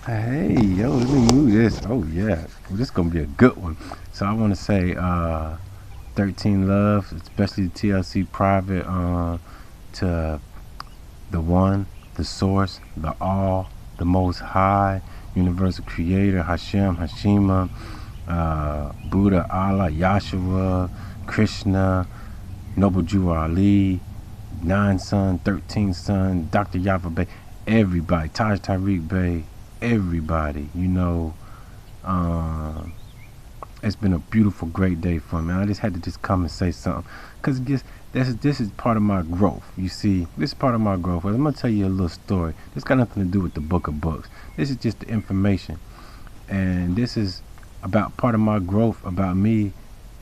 Hey, yo, let me move this. Oh, yeah. Well, this is going to be a good one. So I want to say 13 Love, especially the TLC Private, to the One, the Source, the All, the Most High, Universal Creator, Hashem, Hashima, Buddha, Allah, Yahshua, Krishna, Noble Jew Ali, Nine Son, 13 Son, Dr. Yava Bey, everybody, Taj Tariq Bey, everybody, um, it's been a beautiful, great day for me. I just had to just come and say something, cause this is part of my growth. You see, this is part of my growth. I'm gonna tell you a little story. This got nothing to do with the book of books. This is just the information, and this is about part of my growth about me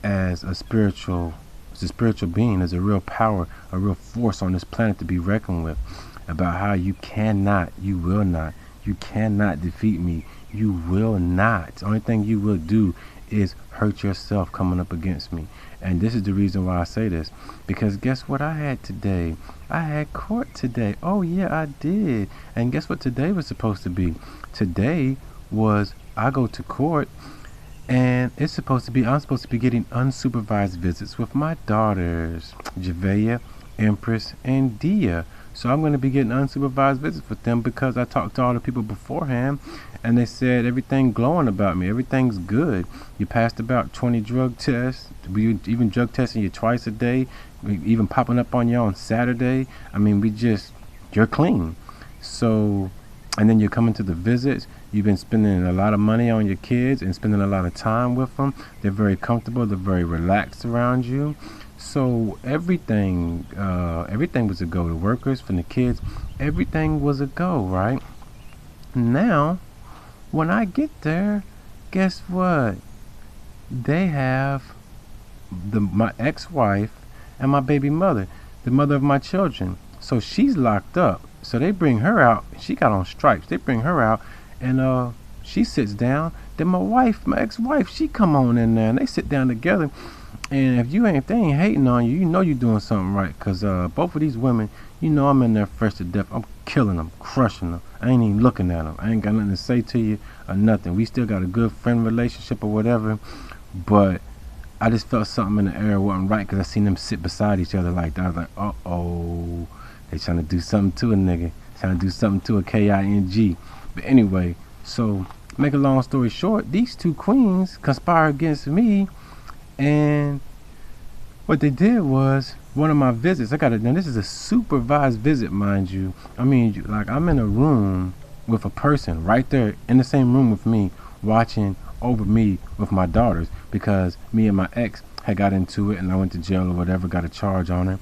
as as a spiritual being, as a real power, a real force on this planet to be reckoned with. About how you will not, you cannot defeat me. You will not. The only thing you will do is hurt yourself coming up against me. And this is the reason why I say this. Because guess what I had today? I had court today. Oh yeah, I did. And guess what today was supposed to be? Today was I go to court, and I'm supposed to be getting unsupervised visits with my daughters, Javea, Empress, and Dia. So I'm going to be getting unsupervised visits with them because I talked to all the people beforehand, and they said everything glowing about me. Everything's good. You passed about 20 drug tests. We even drug testing you twice a day. We even popping up on you on Saturday. I mean, you're clean. So, and then you're coming to the visits. You've been spending a lot of money on your kids and spending a lot of time with them. They're very comfortable. They're very relaxed around you. So everything was a go. The workers, from the kids, everything was a go, right? Now, when I get there, guess what? They have my ex-wife and my baby mother, the mother of my children. So she's locked up. So they bring her out. She got on stripes. They bring her out, and she sits down. Then my ex-wife, she come on in there, and they sit down together. And if they ain't hating on you, you know you're doing something right. Cause both of these women, I'm in there fresh to death. I'm killing them, crushing them. I ain't even looking at them. I ain't got nothing to say to you or nothing. We still got a good friend relationship or whatever. But I just felt something in the air wasn't right, cause I seen them sit beside each other like that. I was like, uh-oh, they trying to do something to a nigga. Trying to do something to a King. But anyway, so make a long story short, these two queens conspire against me. And what they did was, one of my visits, now this is a supervised visit, mind you. I mean, like, I'm in a room with a person right there in the same room with me, watching over me with my daughters, because me and my ex had got into it and I went to jail or whatever, got a charge on her.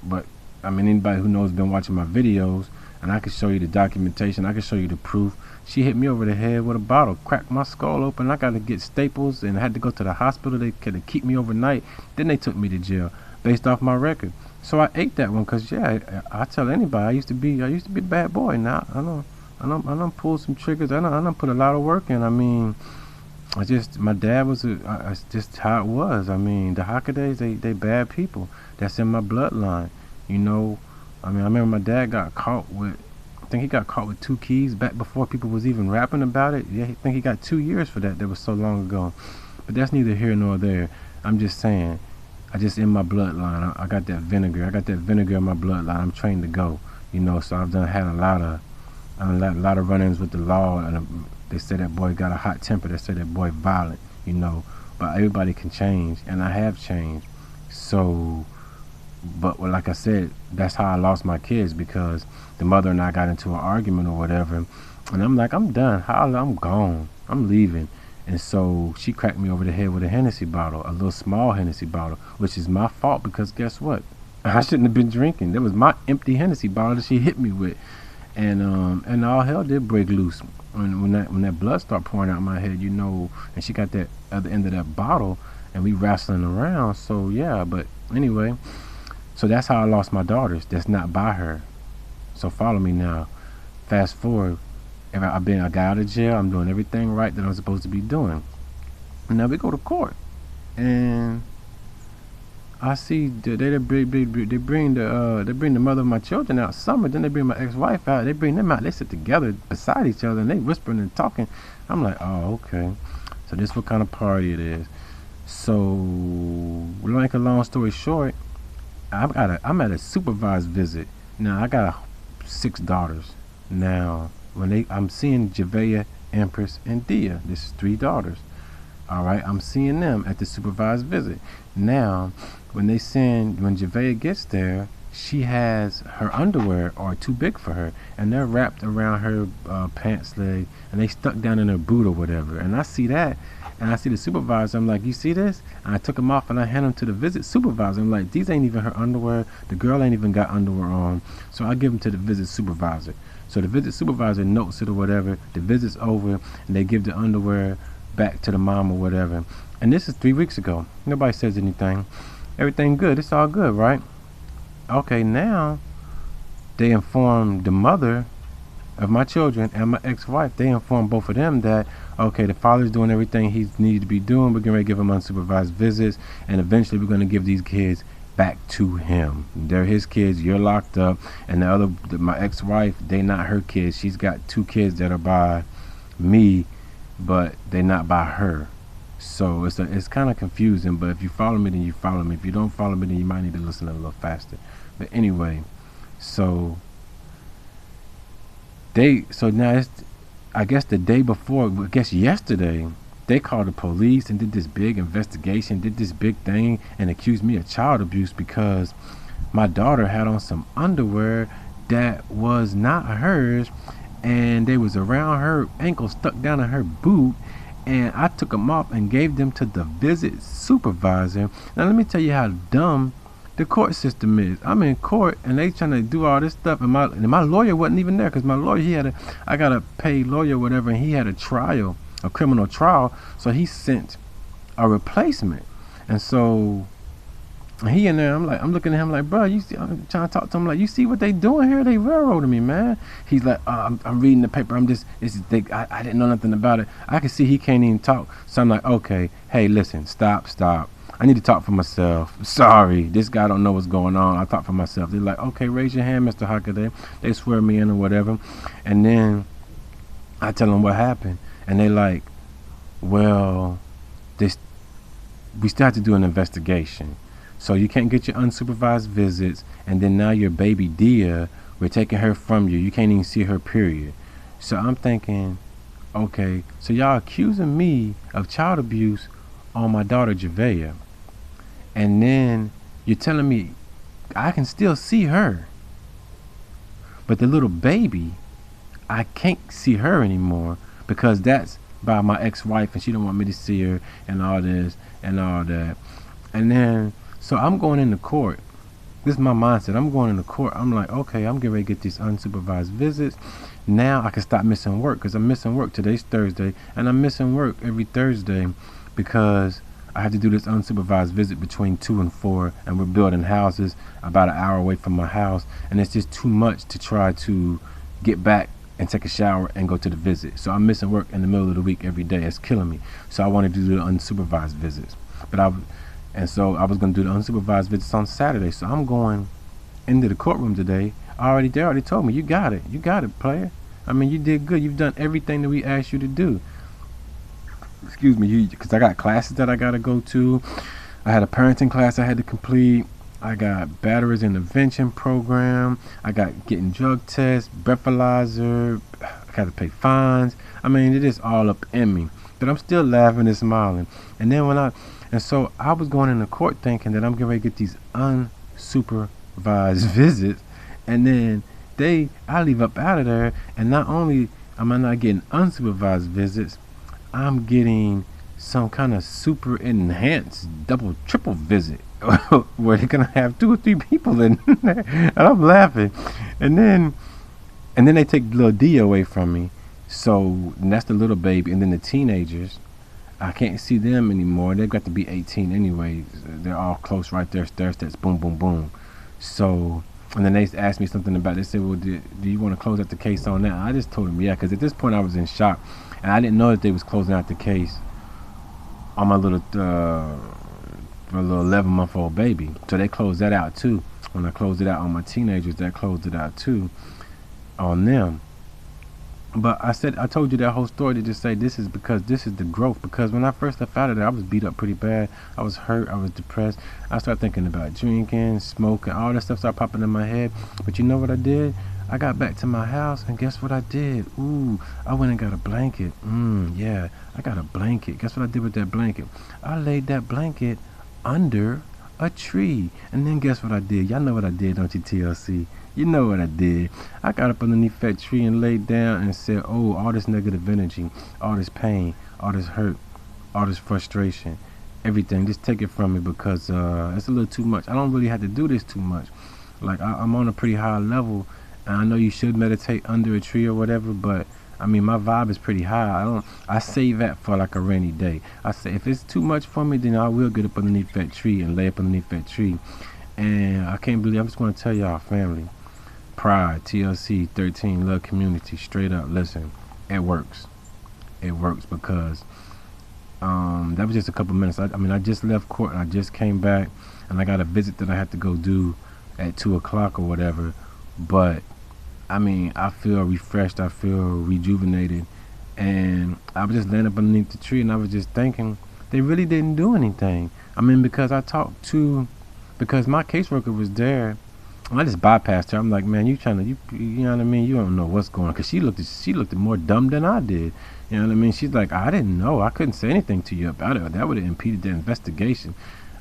But I mean, anybody who knows been watching my videos, and I can show you the documentation, I can show you the proof. She hit me over the head with a bottle, cracked my skull open. I got to get staples and I had to go to the hospital. They could keep me overnight. Then they took me to jail based off my record. So I ate that one, because yeah, I tell anybody, I used to be a bad boy. Now I don't pull some triggers. I don't put a lot of work in. I mean, my dad was it's just how it was. I mean, the Hockadays, they bad people. That's in my bloodline. I mean, I remember my dad I think he got caught with 2 keys back before people was even rapping about it. Yeah, I think he got 2 years for that. That was so long ago. But that's neither here nor there. I'm just saying, in my bloodline, I got that vinegar. I got that vinegar in my bloodline. I'm trained to go. So I've had a lot of run-ins with the law, and they say that boy got a hot temper. They say that boy violent. But everybody can change, and I have changed. So, but like I said, that's how I lost my kids, because the mother and I got into an argument or whatever, and I'm like, I'm done. I'm gone. I'm leaving. And so she cracked me over the head with a Hennessy bottle, a little small Hennessy bottle, which is my fault, because guess what? I shouldn't have been drinking. That was my empty Hennessy bottle that she hit me with, and all hell did break loose when that blood started pouring out my head, and she got that other end of that bottle, and we wrestling around. So yeah, but anyway. So that's how I lost my daughters. That's not by her. So follow me now. Fast forward. I got out of jail. I'm doing everything right that I'm supposed to be doing. And now we go to court. And I see they bring the mother of my children out summer. Then they bring my ex-wife out. They bring them out. They sit together beside each other and they whispering and talking. I'm like, oh, okay. So this what kind of party it is. So, to make a long story short, I'm at a supervised visit. Now I got 6 daughters. Now I'm seeing Javea, Empress, and Dia. This is 3 daughters. All right, I'm seeing them at the supervised visit. Now, when Javea gets there, she has her underwear are too big for her, and they're wrapped around her pants leg, and they stuck down in her boot or whatever. And I see that, and I see the supervisor. I'm like, you see this? And I took them off, and I hand them to the visit supervisor. I'm like, these ain't even her underwear. The girl ain't even got underwear on. So I give them to the visit supervisor. So the visit supervisor notes it or whatever. The visit's over, and they give the underwear back to the mom or whatever. And this is 3 weeks ago. Nobody says anything. Everything good. It's all good, right? Okay, now they inform the mother of my children and my ex-wife. They inform both of them that, okay, the father's doing everything he needs to be doing. We're going to give him unsupervised visits, and eventually we're going to give these kids back to him. They're his kids. You're locked up. And my ex-wife, they not her kids. She's got 2 kids that are by me, but they're not by her. So it's kind of confusing, but if you follow me, then you follow me. If you don't follow me, then you might need to listen a little faster. But anyway, so now it's, I guess the day before, I guess yesterday, they called the police and did this big investigation, did this big thing, and accused me of child abuse because my daughter had on some underwear that was not hers, and they was around her ankle, stuck down in her boot. And I took them off and gave them to the visit supervisor. Now let me tell you how dumb the court system is. I'm in court and they trying to do all this stuff, and my lawyer wasn't even there, because my lawyer, I got a paid lawyer or whatever, and he had a criminal trial, so he sent a replacement. And so he in there, I'm looking at him like, bro, you see, I'm trying to talk to him like, you see what they doing here? They railroading me, man. He's like, I'm reading the paper. I didn't know nothing about it. I can see he can't even talk. So I'm like, okay, hey, listen, stop. I need to talk for myself. Sorry, this guy don't know what's going on. I talk for myself. They're like, okay, raise your hand, Mr. Hockaday. They swear me in or whatever. And then I tell them what happened. And they like, well, we still have to do an investigation. So you can't get your unsupervised visits, and then now your baby Dia, we're taking her from you. You can't even see her, period. So I'm thinking, okay, so y'all accusing me of child abuse on my daughter Javea, and then you're telling me I can still see her, but the little baby, I can't see her anymore because that's by my ex-wife, and she don't want me to see her, and all this and all that. And then so I'm going into court. This is my mindset. I'm going into court. I'm like, okay, I'm getting ready to get these unsupervised visits. Now I can stop missing work, because I'm missing work. Today's Thursday, and I'm missing work every Thursday because I had to do this unsupervised visit between 2 and 4, and we're building houses about an hour away from my house, and it's just too much to try to get back and take a shower and go to the visit. So I'm missing work in the middle of the week every day. It's killing me. So I wanted to do the unsupervised visits, so I was going to do the unsupervised visits on Saturday. So I'm going into the courtroom today. They already told me, you got it, player. I mean, you did good. You've done everything that we asked you to do. Excuse me, because I got classes that I got to go to. I had a parenting class I had to complete. I got batteries intervention program. I got getting drug tests, breathalyzer. I got to pay fines. I mean, it is all up in me. But I'm still laughing and smiling. And then so I was going into court thinking that I'm getting ready to get these unsupervised visits, and then I leave up out of there, and not only am I not getting unsupervised visits, I'm getting some kind of super enhanced triple visit where they're gonna have 2 or 3 people in there, and I'm laughing. And then they take little D away from me. So that's the little baby, and then the teenagers, I can't see them anymore. They've got to be 18 anyway. They're all close right there. That's boom, boom, boom. So, and then they asked me something about it. They said, well, do you want to close out the case on that? I just told them, yeah, because at this point I was in shock. And I didn't know that they was closing out the case on my little for a little 11-month-old baby. So they closed that out too. When I closed it out on my teenagers, that closed it out too on them. But I told you that whole story to just say this is because this is the growth. Because when I first left out of there, I was beat up pretty bad. I was hurt. I was depressed. I started thinking about drinking, smoking, all that stuff started popping in my head. But you know what I did? I got back to my house, and guess what I did? Ooh, I went and got a blanket. Yeah, I got a blanket. Guess what I did with that blanket? I laid that blanket under a tree. And then guess what I did? Y'all know what I did, don't you, TLC? You know what I did. I got up underneath that tree and laid down and said, oh, all this negative energy, all this pain, all this hurt, all this frustration, everything, just take it from me, because it's a little too much. I don't really have to do this too much. Like, I'm on a pretty high level, and I know you should meditate under a tree or whatever, but I mean, my vibe is pretty high. I save that for like a rainy day. I say if it's too much for me, then I will get up underneath that tree and lay up underneath that tree. And I can't believe, I'm just going to tell y'all, family, Pride, TLC, 13, Love Community, straight up, listen, it works. It works because that was just a couple minutes. I mean, I just left court and I just came back, and I got a visit that I had to go do at 2 o'clock or whatever. But I mean, I feel refreshed, I feel rejuvenated, and I was just laying up underneath the tree, and I was just thinking, they really didn't do anything. I mean, because because my caseworker was there, and I just bypassed her. I'm like, man, you know what I mean? You don't know what's going on, because she looked more dumb than I did. You know what I mean? She's like, I didn't know. I couldn't say anything to you about it. That would have impeded the investigation.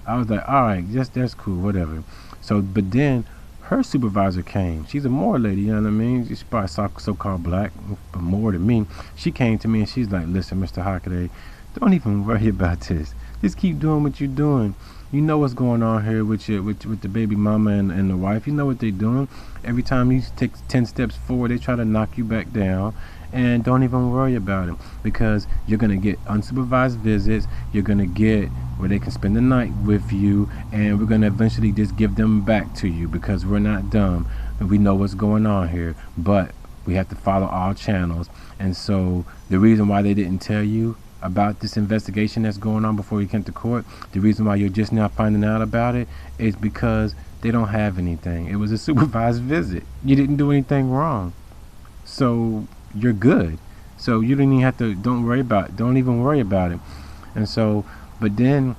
I was like, all right, that's cool, whatever. So, but then her supervisor came. She's a Moor lady, you know what I mean? She's probably so-called black, but more than me. She came to me and she's like, listen, Mr. Hockaday, don't even worry about this. Just keep doing what you're doing. You know what's going on here with the baby mama and the wife. You know what they're doing. Every time you take 10 steps forward, they try to knock you back down. And don't even worry about it, because you're going to get unsupervised visits. You're going to get where they can spend the night with you, and we're going to eventually just give them back to you, because we're not dumb and we know what's going on here, but we have to follow all channels. And so the reason why they didn't tell you about this investigation that's going on before you came to court, the reason why you're just now finding out about it, is because they don't have anything. It was a supervised visit. You didn't do anything wrong, so you're good. So you don't even have to, don't even worry about it. And so, but then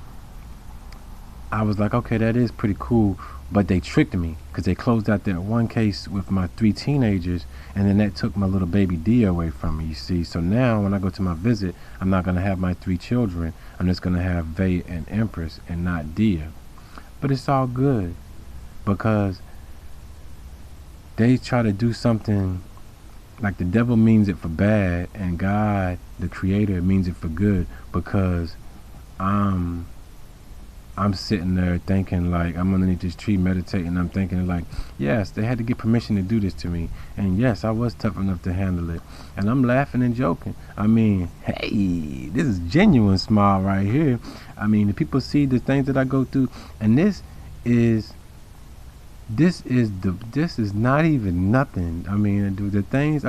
I was like, okay, that is pretty cool, but they tricked me, because they closed out that one case with my 3 teenagers, and then that took my little baby Dia away from me, you see. So now when I go to my visit, I'm not going to have my 3 children. I'm just going to have Vay and Empress and not Dia. But it's all good, because they try to do something. Like, the devil means it for bad, and God, the creator, means it for good, because I'm sitting there thinking, like, I'm underneath this tree meditating. I'm thinking, like, yes, they had to get permission to do this to me, and yes, I was tough enough to handle it. And I'm laughing and joking. I mean, hey, this is genuine smile right here. I mean, the people see the things that I go through, and this is not even nothing. I mean, the things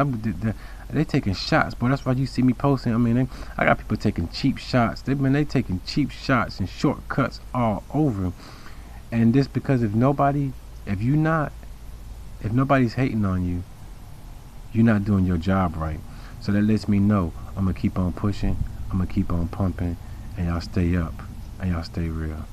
they taking shots, boy. That's why you see me posting. I mean, I got people taking cheap shots. They taking cheap shots and shortcuts all over. And this because if nobody's hating on you, you're not doing your job right. So that lets me know I'm gonna keep on pushing. I'm gonna keep on pumping, and y'all stay up and y'all stay real.